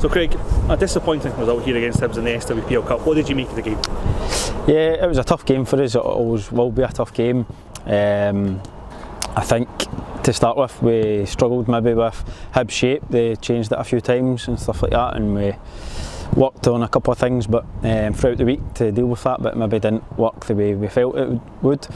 So Craig, a disappointing result here against Hibs in the SWPL Cup. What did you make of the game? Yeah, it was a tough game for us. It always will be a tough game. I think to start with we struggled maybe with Hibs' shape. They changed it a few times and stuff like that, and we worked on a couple of things but throughout the week to deal with that, but maybe didn't work the way we felt it would.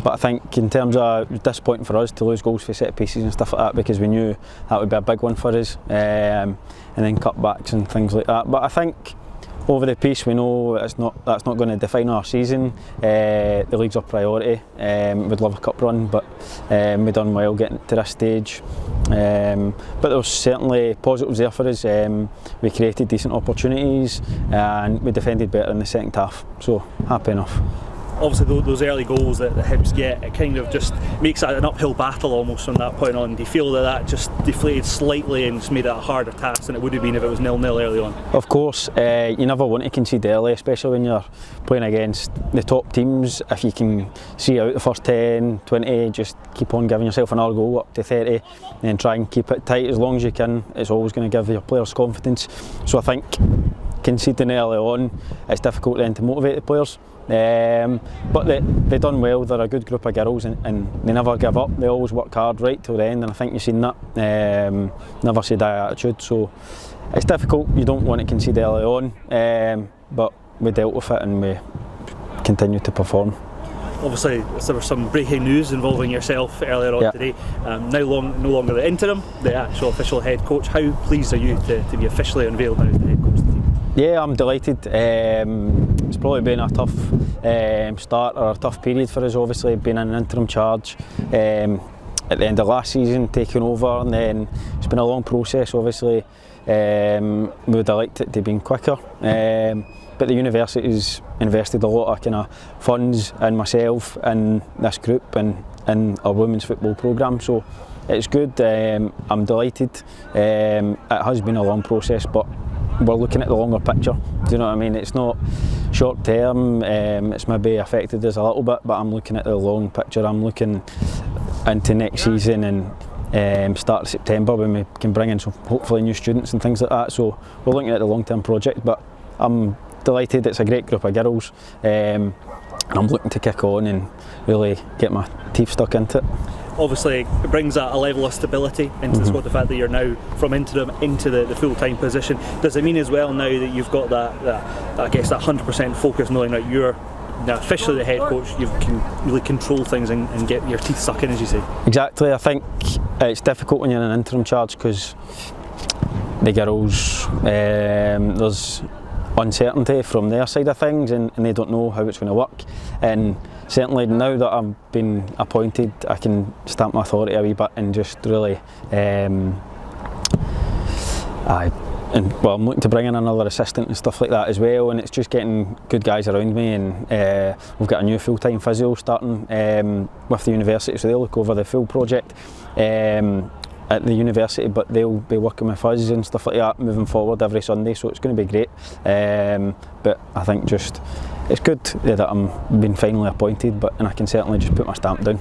But I think in terms of, it was disappointing for us to lose goals for set pieces and stuff like that, because we knew that would be a big one for us, and then cutbacks and things like that. But I think over the piece we know that's not going to define our season. The league's our priority. We'd love a cup run, but we've done well getting to this stage. But there was certainly positives there for us. We created decent opportunities and we defended better in the second half, so happy enough. Obviously those early goals that the Hibs get, it kind of just makes it an uphill battle almost from that point on. Do you feel that just deflated slightly and just made it a harder task than it would have been if it was 0-0 early on? Of course, you never want to concede early, especially when you're playing against the top teams. If you can see out the first 10, 20, just keep on giving yourself another goal up to 30 and then try and keep it tight as long as you can. It's always going to give your players confidence. So I think conceding early on, it's difficult then to motivate the players. But they done well. They're a good group of girls, and they never give up. They always work hard right till the end, and I think you've seen that. Never say die attitude. So it's difficult. You don't want to concede early on, but we dealt with it and we continue to perform. Obviously, there was some breaking news involving yourself earlier on today. No longer the interim, the actual official head coach. How pleased are you to be officially unveiled now as the head coach of the team? Yeah, I'm delighted. It's probably been a tough start or a tough period for us, obviously, being in an interim charge at the end of last season, taking over, and then it's been a long process, obviously. We would have liked it to have been quicker, but the university's invested a lot of kind of funds in myself and this group and in our women's football programme, so it's good. I'm delighted. It has been a long process, but we're looking at the longer picture. Do you know what I mean? It's not short term. It's maybe affected us a little bit, but I'm looking at the long picture. I'm looking into next season and start of September when we can bring in some hopefully new students and things like that. So we're looking at the long term project, but I'm delighted. It's a great group of girls, and I'm looking to kick on and really get my teeth stuck into it. Obviously it brings a level of stability into the squad, the fact that you're now from interim into the full-time position. Does it mean as well now that you've got that I guess that 100% focus, knowing that you're now officially the head coach, you can really control things and get your teeth stuck in, as you say? Exactly. I think it's difficult when you're in an interim charge because the girls, there's uncertainty from their side of things, and they don't know how it's going to work. And certainly now that I've been appointed, I can stamp my authority a wee bit and just really, I'm looking to bring in another assistant and stuff like that as well, and it's just getting good guys around me, and we've got a new full-time physio starting with the university, so they'll look over the full project at the university, but they'll be working with us and stuff like that moving forward every Sunday, so it's going to be great. But I think just it's good that I'm being finally appointed, and I can certainly just put my stamp down.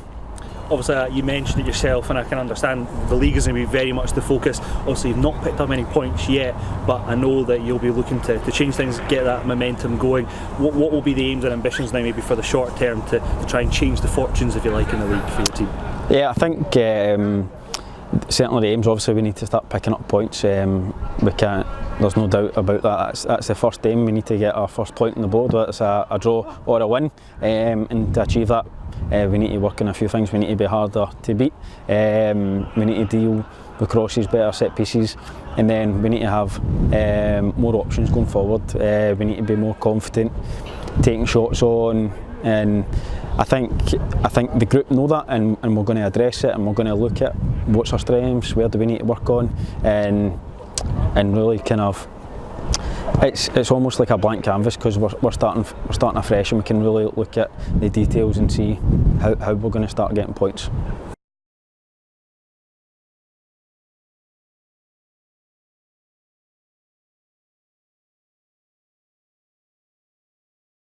Obviously you mentioned it yourself, and I can understand the league is going to be very much the focus. Obviously you've not picked up any points yet, but I know that you'll be looking to change things, get that momentum going. What will be the aims and ambitions now maybe for the short term to try and change the fortunes, if you like, in the league for your team? Yeah, I think certainly the aims, obviously we need to start picking up points. We can't, there's no doubt about that. That's the first aim. We need to get our first point on the board, whether it's a draw or a win, and to achieve that we need to work on a few things. We need to be harder to beat, we need to deal with crosses better, set pieces, and then we need to have more options going forward. We need to be more confident taking shots on, and I think the group know that, and we're going to address it, and we're going to look at what's our strengths, where do we need to work on, and really kind of it's almost like a blank canvas, because we're starting afresh, and we can really look at the details and see how we're going to start getting points.